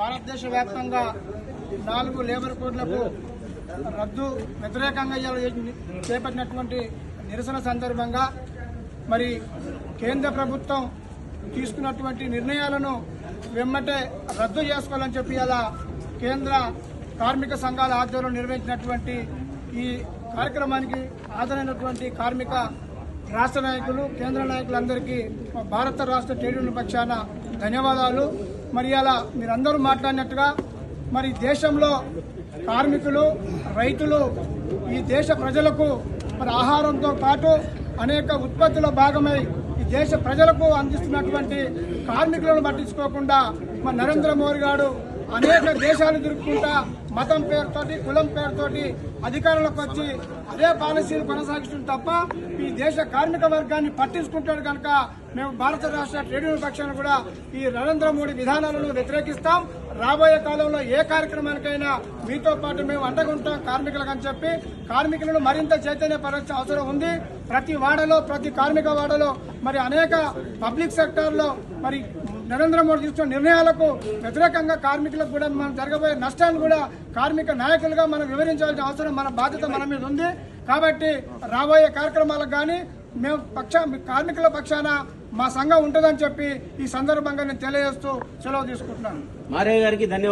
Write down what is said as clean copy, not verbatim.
భారతదేశ వ్యాప్తంగా 4 లేబర్ కోడ్లకు రద్దు వ్యతిరేకంగా చేపట్టినటువంటి నిరసన సందర్భంగా మరి కేంద్ర ప్రభుత్వం తీసుకున్నటువంటి నిర్ణయాలను వెమ్మటే రద్దు చేసుకోవాలని చెప్పి అలా కేంద్ర కార్మిక సంఘాల ఆధ్వర్యంలో నిర్వహించినటువంటి ఈ కార్యక్రమానికి హాజరైనటువంటి కార్మిక రాష్ట్ర నాయకులు, కేంద్ర నాయకులందరికీ భారత రాష్ట్ర ట్రేడ్ యూనియన్ పక్షాన ధన్యవాదాలు. మరి అలా మీరందరూ మాట్లాడినట్టుగా మరి దేశంలో కార్మికులు, రైతులు ఈ దేశ ప్రజలకు మరి ఆహారంతో పాటు అనేక ఉత్పత్తుల భాగమై ఈ దేశ ప్రజలకు అందిస్తున్నటువంటి కార్మికులను పట్టించుకోకుండా మరి నరేంద్ర మోదీ గారు అనేక దేశాలు తిరుగుకుంటా మతం పేరుతోటి, కులం పేరుతోటి అధికారంలోకి వచ్చి అదే పాలసీలు కొనసాగిస్తుంది తప్ప ఈ దేశ కార్మిక వర్గాన్ని పట్టించుకుంటాడు కనుక మేము భారత రాష్ట్ర ట్రేడ్ యూనియన్ పక్షాన కూడా ఈ నరేంద్ర మోడీ విధానాలను వ్యతిరేకిస్తాం. రాబోయే కాలంలో ఏ కార్యక్రమానికైనా మీతో పాటు మేము అండగుంటాం కార్మికులకు అని చెప్పి కార్మికులను మరింత చైతన్యపరచాల్సిన అవసరం ఉంది. ప్రతి వాడలో, ప్రతి కార్మిక వాడలో మరి అనేక పబ్లిక్ సెక్టార్లో మరి నరేంద్ర మోడీ తీసుకున్న నిర్ణయాలకు వ్యతిరేకంగా కార్మికులకు కూడా మనం జరగబోయే నష్టాన్ని కూడా కార్మిక నాయకులుగా మనం వివరించాల్సిన అవసరం, మన బాధ్యత మన మీద ఉంది. కాబట్టి రాబోయే కార్యక్రమాలకు కానీ మేము కార్మికుల పక్షాన మా సంఘం ఉంటుందని చెప్పి ఈ సందర్భంగా నేను తెలియజేస్తూ సెలవు తీసుకుంటున్నాను.